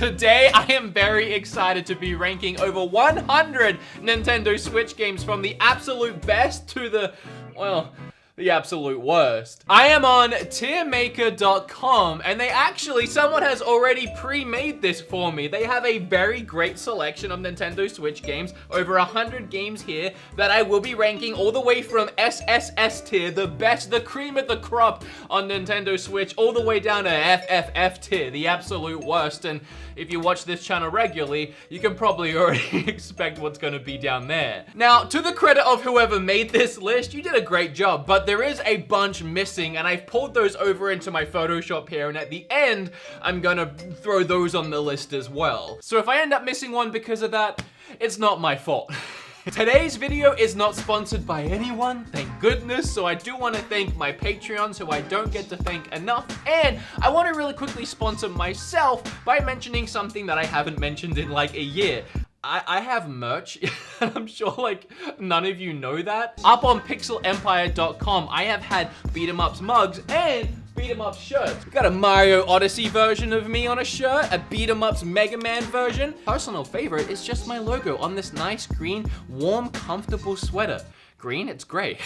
Today, I am very excited to be ranking over 100 Nintendo Switch games from the absolute best to the, well, the absolute worst. I am on tiermaker.com and someone has already pre-made this for me. They have a very great selection of Nintendo Switch games, over 100 games here that I will be ranking all the way from SSS tier, the best, the cream of the crop on Nintendo Switch, all the way down to FFF tier, the absolute worst. And if you watch this channel regularly, you can probably already expect what's gonna be down there. Now, to the credit of whoever made this list, you did a great job, but there is a bunch missing, and I've pulled those over into my Photoshop here, and at the end, I'm gonna throw those on the list as well. So if I end up missing one because of that, it's not my fault. Today's video is not sponsored by anyone, thank goodness, so I do want to thank my Patreons who I don't get to thank enough, and I want to really quickly sponsor myself by mentioning something that I haven't mentioned in like a year. I have merch, and I'm sure like none of you know that. Up on pixelempire.com, I have had beat 'em ups mugs and beat 'em ups shirts. We got a Mario Odyssey version of me on a shirt, a beat 'em ups Mega Man version. Personal favorite is just my logo on this nice green, warm, comfortable sweater. Green? It's gray.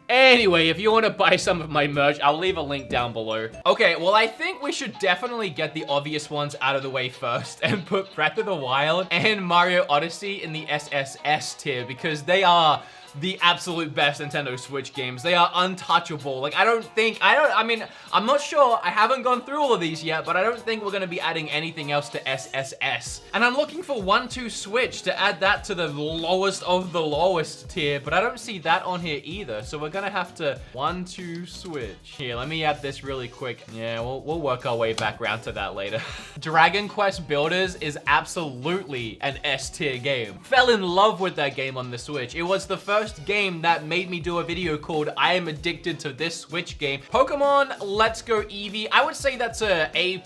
Anyway, if you want to buy some of my merch, I'll leave a link down below. Okay, well, I think we should definitely get the obvious ones out of the way first and put Breath of the Wild and Mario Odyssey in the SSS tier because they are the absolute best Nintendo Switch games. They are untouchable. Like, I mean, I'm not sure. I haven't gone through all of these yet, but I don't think we're gonna be adding anything else to SSS. And I'm looking for 1-2 Switch to add that to the lowest of the lowest tier, but I don't see that on here either. So we're gonna have to 1-2 Switch. Here, let me add this really quick. Yeah, we'll work our way back around to that later. Dragon Quest Builders is absolutely an S tier game. Fell in love with that game on the Switch. It was the first game that made me do a video called I am addicted to this Switch game. Pokemon Let's Go Eevee, I would say that's a A+.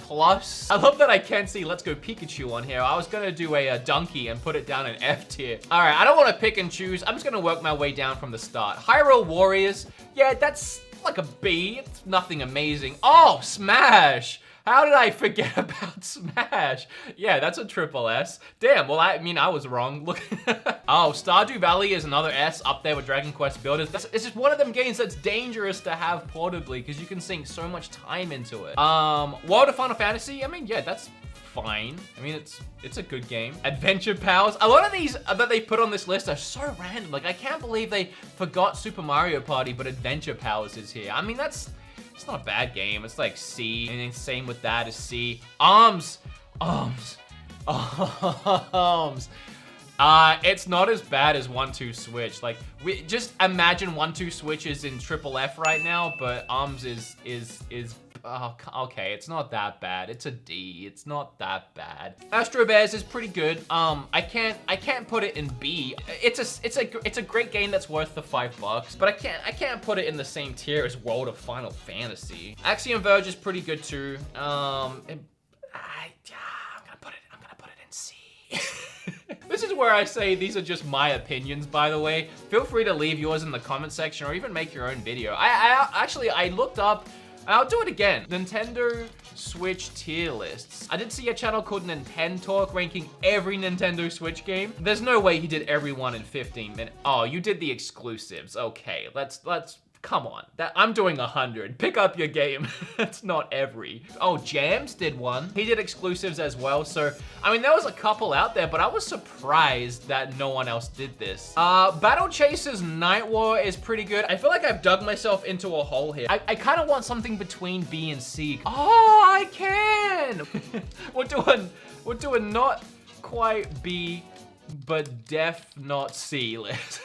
I love that I can't see Let's Go Pikachu on here. I was gonna do a donkey and put it down in F tier. All right, I don't want to pick and choose. I'm just gonna work my way down from the start. Hyrule Warriors, yeah, that's like a B. It's nothing amazing. Oh, Smash! How did I forget about Smash? Yeah, that's a triple S. Damn, well, I mean, I was wrong. Look. Oh, Stardew Valley is another S up there with Dragon Quest Builders. It's just one of them games that's dangerous to have portably because you can sink so much time into it. World of Final Fantasy, I mean, yeah, that's fine. I mean, it's a good game. Adventure Powers. A lot of these that they put on this list are so random. Like, I can't believe they forgot Super Mario Party, but Adventure Powers is here. I mean, it's not a bad game. It's like C, and then same with that is C. Arms. It's not as bad as 1-2 Switch. Like, we just imagine 1-2 Switch is in triple F right now, but Arms is oh, okay, it's not that bad. It's a D. It's not that bad. Astro Bears is pretty good. I can't put it in B. It's a great game that's worth the $5, but I can't put it in the same tier as World of Final Fantasy. Axiom Verge is pretty good too. I'm gonna put it in C. This is where I say these are just my opinions, by the way. Feel free to leave yours in the comment section or even make your own video. I looked up, I'll do it again. Nintendo Switch tier lists. I did see a channel called Nintendo Talk ranking every Nintendo Switch game. There's no way he did every one in 15 minutes. Oh, you did the exclusives. Okay, let's come on. I'm doing 100. Pick up your game. It's not every. Oh, Jams did one. He did exclusives as well. So, I mean, there was a couple out there, but I was surprised that no one else did this. Battle Chasers Night War is pretty good. I feel like I've dug myself into a hole here. I kind of want something between B and C. Oh, I can. We're doing not quite B, but def not C list.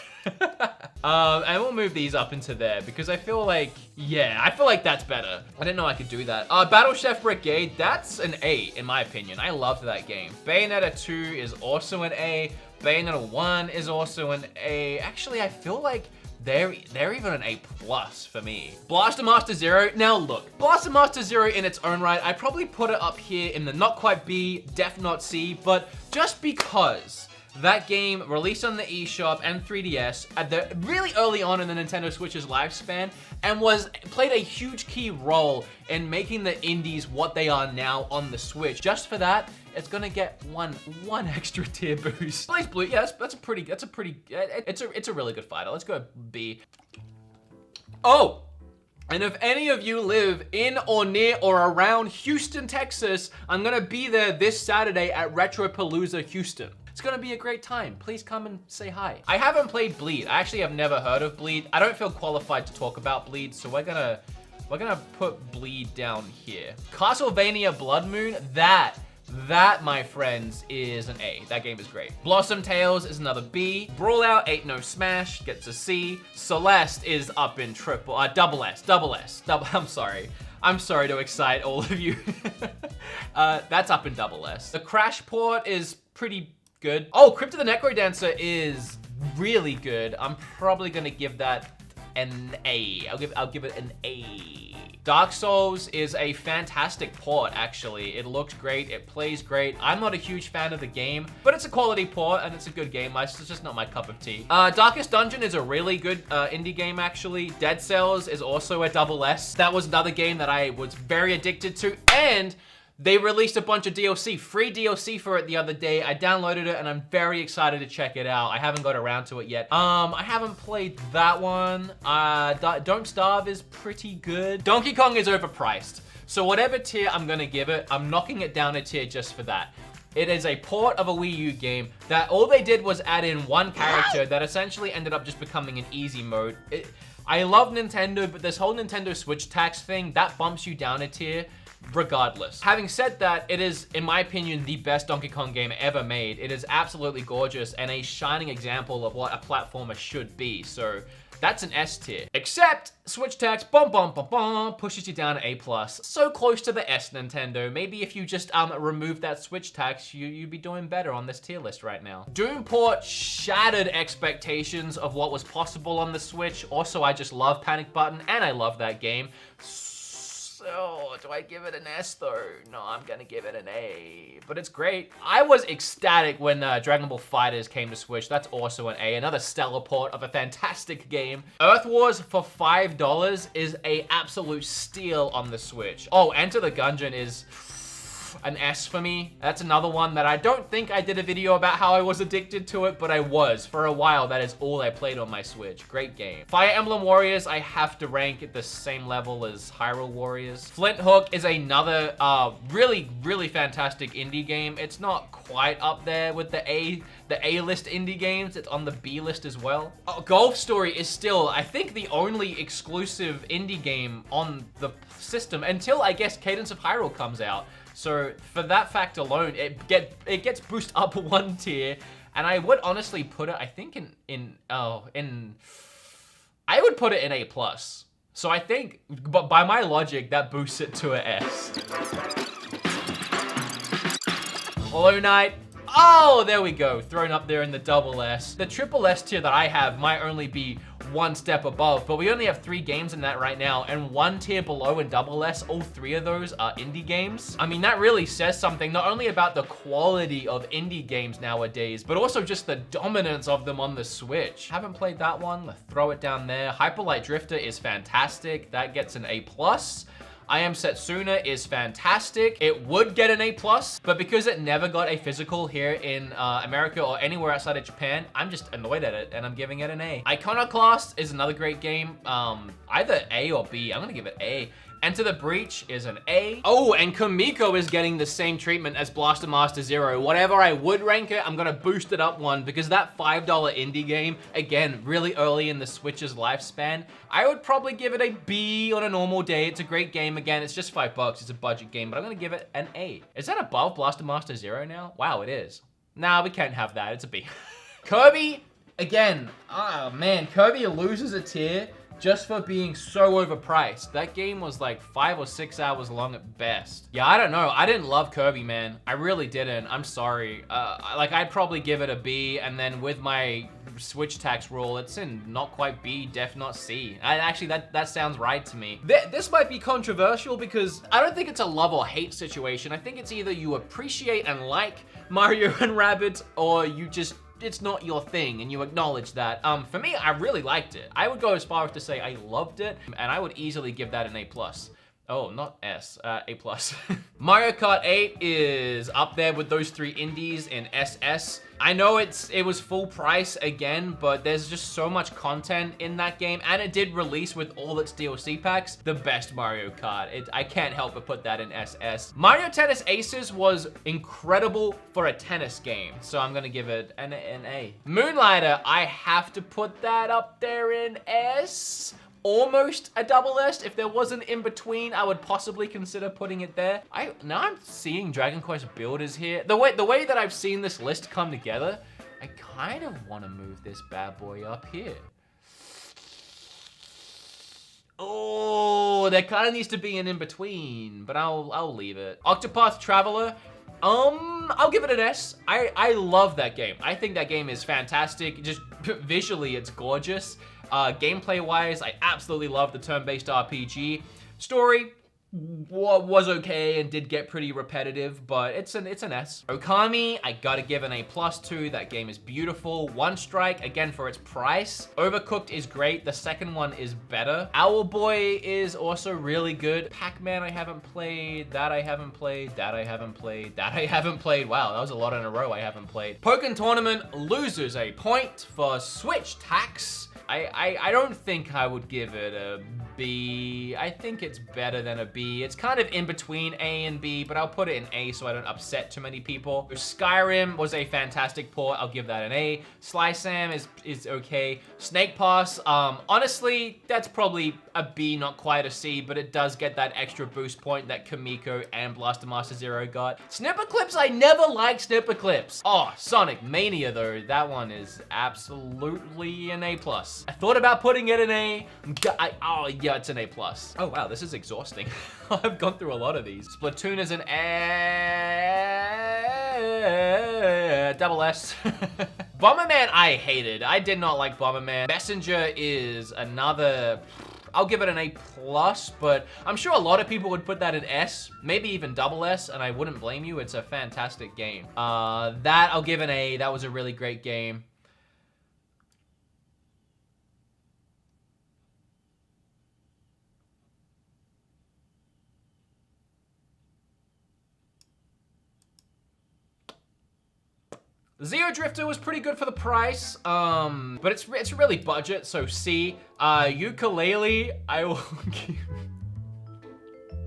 And we'll move these up into there because I feel like, yeah, I feel like that's better. I didn't know I could do that. Battle Chef Brigade, that's an A in my opinion. I loved that game. Bayonetta 2 is also an A. Bayonetta 1 is also an A. Actually, I feel like they're even an A+ for me. Blaster Master Zero, now look, Blaster Master Zero in its own right, I probably put it up here in the not quite B, def not C, but just because that game released on the eShop and 3DS at the really early on in the Nintendo Switch's lifespan and played a huge key role in making the indies what they are now on the Switch. Just for that, it's gonna get one extra tier boost. Blaze Blue, yeah, it's a really good fighter. Let's go B. Oh! And if any of you live in or near or around Houston, Texas, I'm gonna be there this Saturday at Retropalooza Houston. It's gonna be a great time. Please come and say hi. I haven't played Bleed. I actually have never heard of Bleed. I don't feel qualified to talk about Bleed, so we're gonna put Bleed down here. Castlevania Blood Moon, that, my friends, is an A. That game is great. Blossom Tales is another B. Brawlout Ain't No Smash gets a C. Celeste is up in double S. I'm sorry to excite all of you. That's up in double S. The Crash port is pretty good. Oh, Crypt of the Necrodancer is really good. I'm probably gonna give that an A. I'll give it an A. Dark Souls is a fantastic port, actually. It looks great, it plays great. I'm not a huge fan of the game, but it's a quality port and it's a good game. It's just not my cup of tea. Darkest Dungeon is a really good indie game, actually. Dead Cells is also a double S. That was another game that I was very addicted to, and they released a bunch of DLC, free DLC for it the other day. I downloaded it and I'm very excited to check it out. I haven't got around to it yet. I haven't played that one. Don't Starve is pretty good. Donkey Kong is overpriced. So whatever tier I'm gonna give it, I'm knocking it down a tier just for that. It is a port of a Wii U game that all they did was add in one character that essentially ended up just becoming an easy mode. I love Nintendo, but this whole Nintendo Switch tax thing, that bumps you down a tier regardless. Having said that, it is, in my opinion, the best Donkey Kong game ever made. It is absolutely gorgeous and a shining example of what a platformer should be. So that's an S tier. Except Switch tax, pushes you down to A+. So close to the S, Nintendo. Maybe if you just remove that Switch tax, you'd be doing better on this tier list right now. Doom port shattered expectations of what was possible on the Switch. Also, I just love Panic Button and I love that game. So, do I give it an S though? No, I'm gonna give it an A, but it's great. I was ecstatic when Dragon Ball FighterZ came to Switch. That's also an A, another stellar port of a fantastic game. Earth Wars for $5 is a absolute steal on the Switch. Oh, Enter the Gungeon is an S for me. That's another one that I don't think I did a video about how I was addicted to it, but I was. For a while, that is all I played on my Switch. Great game. Fire Emblem Warriors, I have to rank at the same level as Hyrule Warriors. Flint Hook is another really, really fantastic indie game. It's not quite up there with the A-list indie games. It's on the B list as well. Golf Story is still, I think, the only exclusive indie game on the system until, I guess, Cadence of Hyrule comes out. So for that fact alone, it gets boosted up one tier, and I would honestly put it, I think I would put it in A+. So I think, but by my logic, that boosts it to an S. Hollow Knight. Oh, there we go. Thrown up there in the double S. The triple S tier that I have might only be one step above, but we only have 3 games in that right now, and 1 tier below in double S, all 3 of those are indie games. I mean, that really says something, not only about the quality of indie games nowadays, but also just the dominance of them on the Switch. Haven't played that one, let's throw it down there. Hyper Light Drifter is fantastic. That gets an A+. I Am Setsuna is fantastic. It would get an A+, but because it never got a physical here in America or anywhere outside of Japan, I'm just annoyed at it and I'm giving it an A. Iconoclast is another great game. Either A or B. I'm gonna give it A. Enter the Breach is an A. Oh, and Kamiko is getting the same treatment as Blaster Master Zero. Whatever I would rank it, I'm gonna boost it up one because that $5 indie game, again, really early in the Switch's lifespan, I would probably give it a B on a normal day. It's a great game. Again, it's just $5. It's a budget game, but I'm gonna give it an A. Is that above Blaster Master Zero now? Wow, it is. Nah, we can't have that. It's a B. Kirby, again, oh man, Kirby loses a tier just for being so overpriced. That game was like 5 or 6 hours long at best. Yeah, I don't know. I didn't love Kirby, man. I really didn't. I'm sorry. Like, I'd probably give it a B, and then with my Switch tax rule, it's in not quite B, def not C. Actually, that sounds right to me. This might be controversial because I don't think it's a love or hate situation. I think it's either you appreciate and like Mario and Rabbids, or you just, it's not your thing and you acknowledge that. For me, I really liked it. I would go as far as to say I loved it, and I would easily give that an A+. Oh, not S, A+. Mario Kart 8 is up there with those 3 indies in SS. I know it was full price again, but there's just so much content in that game, and it did release with all its DLC packs. The best Mario Kart. I can't help but put that in SS. Mario Tennis Aces was incredible for a tennis game, so I'm gonna give it an A. Moonlighter, I have to put that up there in S. Almost a double S. If there wasn't in between, I would possibly consider putting it there. Now I'm seeing Dragon Quest Builders here. The way that I've seen this list come together, I kind of want to move this bad boy up here. Oh, there kind of needs to be an in between, but I'll leave it. Octopath Traveler. I'll give it an S. I love that game. I think that game is fantastic. Just visually, it's gorgeous. Gameplay-wise, I absolutely love the turn-based RPG. Story was okay and did get pretty repetitive, but it's an S. Okami, I gotta give an A+ to. That game is beautiful. One Strike, again, for its price. Overcooked is great. The second one is better. Owlboy is also really good. Pac-Man, I haven't played. That I haven't played. That I haven't played. That I haven't played. Wow, that was a lot in a row I haven't played. Pokken Tournament loses a point for Switch tax. I don't think I would give it a B. I think it's better than a B. It's kind of in between A and B, but I'll put it in A so I don't upset too many people. Skyrim was a fantastic port. I'll give that an A. Sly Sam is okay. Snake Pass, honestly, that's probably a B, not quite a C, but it does get that extra boost point that Kamiko and Blaster Master Zero got. Snipper Clips, I never liked Snipper Clips. Oh, Sonic Mania though, that one is absolutely an A+. I thought about putting it in A. Oh yeah, it's an A+. Oh wow, this is exhausting. I've gone through a lot of these. Splatoon is an A, double S. Bomberman, I hated. I did not like Bomberman. Messenger is another, I'll give it an A+, but I'm sure a lot of people would put that in S, maybe even double S, and I wouldn't blame you. It's a fantastic game. That I'll give an A. That was a really great game. Zero Drifter was pretty good for the price, but it's really budget, so C. Ukulele, I will give...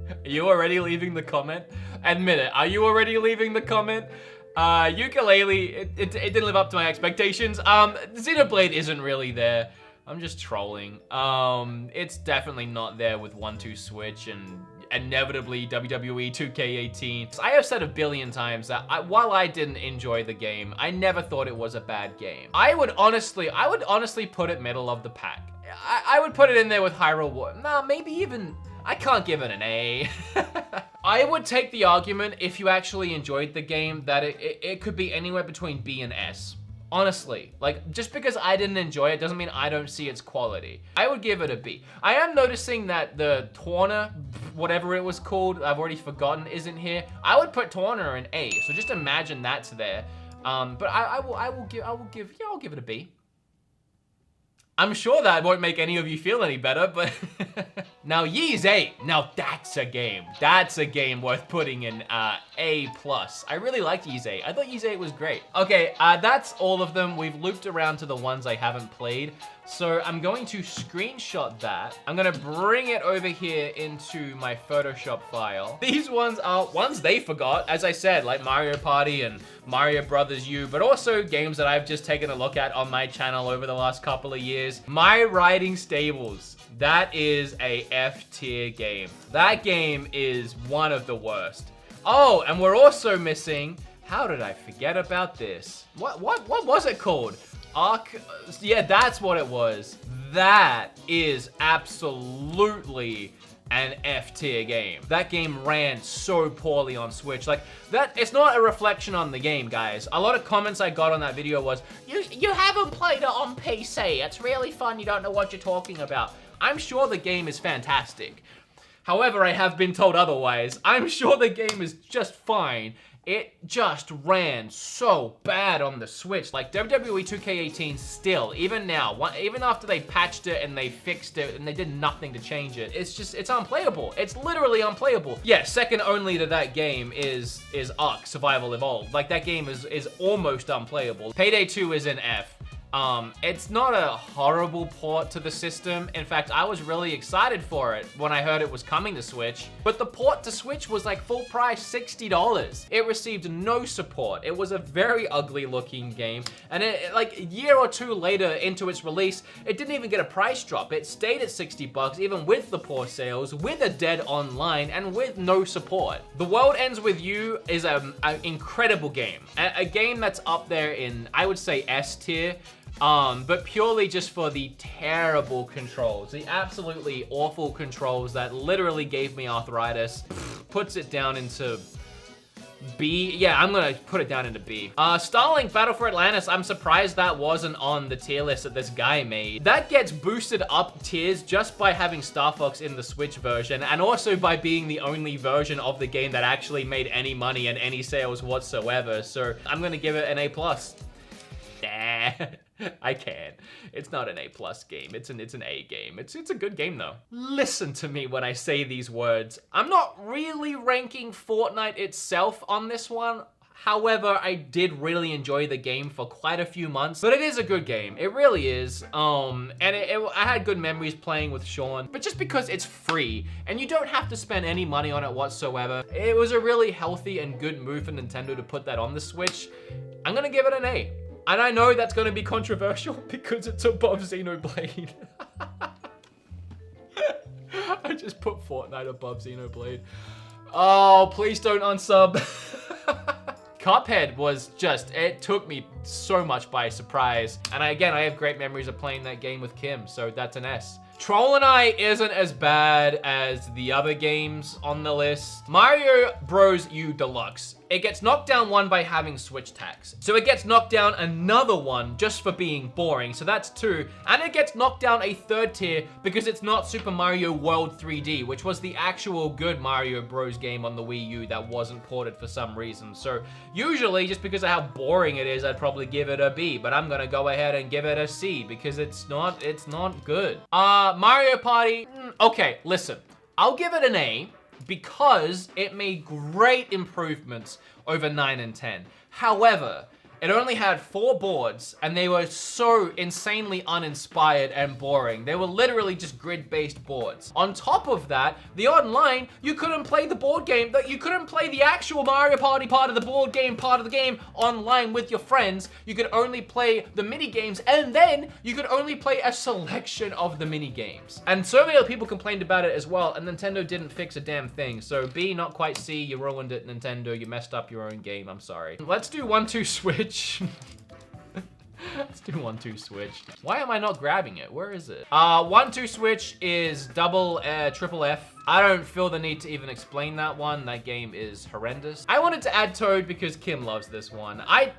Are you already leaving the comment? Admit it, are you already leaving the comment? Ukulele, it didn't live up to my expectations. Xenoblade isn't really there. I'm just trolling. It's definitely not there with 1-2 Switch and inevitably WWE 2K18. I have said a billion times that while I didn't enjoy the game, I never thought it was a bad game. I would honestly put it middle of the pack. I would put it in there with Hyrule Warriors. Nah, maybe even, I can't give it an A. I would take the argument if you actually enjoyed the game that it could be anywhere between B and S. Honestly, like, just because I didn't enjoy it doesn't mean I don't see its quality. I would give it a B. I am noticing that the Torna, whatever it was called, I've already forgotten, isn't here. I would put Torna in A, so just imagine that's there. But I'll give it a B. I'm sure that won't make any of you feel any better, but... Now, Ys 8. Now, that's a game. That's a game worth putting in A+. I really liked Ys 8. I thought Ys 8 was great. Okay, that's all of them. We've looped around to the ones I haven't played. So I'm going to screenshot that. I'm gonna bring it over here into my Photoshop file. These ones are ones they forgot, as I said, like Mario Party and Mario Brothers U, but also games that I've just taken a look at on my channel over the last couple of years. My Riding Stables. That is a F tier game. That game is one of the worst. Oh, and we're also missing, how did I forget about this? What was it called? Yeah, that's what it was. That is absolutely an F tier game. That game ran so poorly on Switch. Like, that, it's not a reflection on the game, guys. A lot of comments I got on that video was, you haven't played it on PC. It's really fun. You don't know what you're talking about. I'm sure the game is fantastic. However, I have been told otherwise. I'm sure the game is just fine. it just ran so bad on the Switch. Like WWE 2K18 still, even now, even after they patched it and they fixed it and they did nothing to change it, it's unplayable. It's literally unplayable. Yeah, second only to that game is Ark Survival Evolved. Like that game is almost unplayable. Payday 2 is an F. It's not a horrible port to the system. In fact, I was really excited for it when I heard it was coming to Switch, but the port to Switch was like full price, $60. It received no support. It was a very ugly looking game, and like a year or two later into its release, it didn't even get a price drop. It stayed at 60 bucks, even with the poor sales, with a dead online, and with no support. The World Ends With You is an incredible game. A game that's up there in, I would say, S tier. But purely just for the terrible controls, the absolutely awful controls that literally gave me arthritis. Puts it down into B. Yeah, I'm gonna put it down into B. Starlink Battle for Atlantis, I'm surprised that wasn't on the tier list that this guy made. That gets boosted up tiers just by having Star Fox in the Switch version, and also by being the only version of the game that actually made any money and any sales whatsoever. So I'm gonna give it an A+. Nah. I can't. It's not an A+ game. It's an A game. It's a good game though. Listen to me when I say these words. I'm not really ranking Fortnite itself on this one. However, I did really enjoy the game for quite a few months, but it is a good game. It really is. And I had good memories playing with Sean, but just because it's free and you don't have to spend any money on it whatsoever, it was a really healthy and good move for Nintendo to put that on the Switch. I'm gonna give it an A. And I know that's gonna be controversial because it's above Xenoblade. I just put Fortnite above Xenoblade. Oh, please don't unsub. Cuphead was just, it took me so much by surprise. And again, I have great memories of playing that game with Kim, so that's an S. Troll and I isn't as bad as the other games on the list. Mario Bros. U Deluxe. It gets knocked down one by having Switch tax. So it gets knocked down another one just for being boring. So that's 2. And it gets knocked down a 3rd tier because it's not Super Mario World 3D, which was the actual good Mario Bros. Game on the Wii U that wasn't ported for some reason. So usually, just because of how boring it is, I'd probably give it a B. But I'm gonna go ahead and give it a C because it's not good. Mario Party, okay, listen. I'll give it an A because it made great improvements over 9 and 10. However, it only had 4 boards, and they were so insanely uninspired and boring. They were literally just grid-based boards. On top of that, the online, you couldn't play the board game, you couldn't play the actual Mario Party part of the board game, part of the game online with your friends. You could only play the mini games, and then you could only play a selection of the mini games. And so many other people complained about it as well, and Nintendo didn't fix a damn thing. So B, not quite C, you ruined it, Nintendo. You messed up your own game, I'm sorry. Let's do 1-2 Switch. Let's do 1-2 Switch. Why am I not grabbing it? Where is it? 1-2 Switch is triple F. I don't feel the need to even explain that one. That game is horrendous. I wanted to add Toad because Kim loves this one. I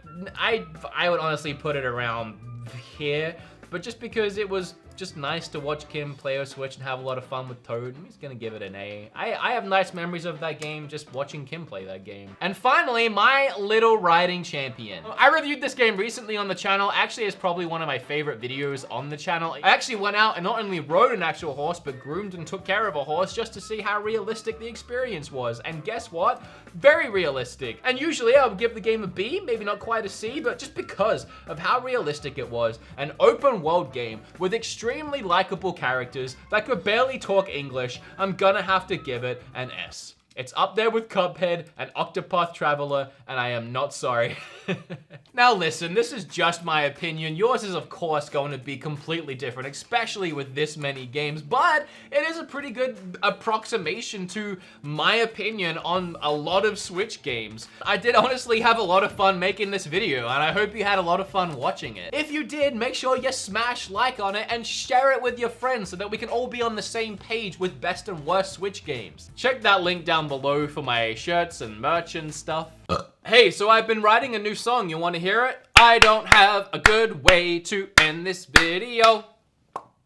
would honestly put it around here, but just because it was just nice to watch Kim play her Switch and have a lot of fun with Toad, I'm just gonna give it an A. I have nice memories of that game, just watching Kim play that game. And finally, My Little Riding Champion. I reviewed this game recently on the channel. Actually, it's probably one of my favorite videos on the channel. I actually went out and not only rode an actual horse, but groomed and took care of a horse just to see how realistic the experience was. And guess what? Very realistic. And usually I would give the game a B, maybe not quite a C, but just because of how realistic it was. An open world game with extremely likable characters that could barely talk English, I'm gonna have to give it an S. It's up there with Cuphead and Octopath Traveler, and I am not sorry. Now listen, this is just my opinion. Yours is of course going to be completely different, especially with this many games, but it is a pretty good approximation to my opinion on a lot of Switch games. I did honestly have a lot of fun making this video, and I hope you had a lot of fun watching it. If you did, make sure you smash like on it and share it with your friends so that we can all be on the same page with best and worst Switch games. Check that link down below for my shirts and merch and stuff. Hey, so I've been writing a new song. You want to hear it? I don't have a good way to end this video.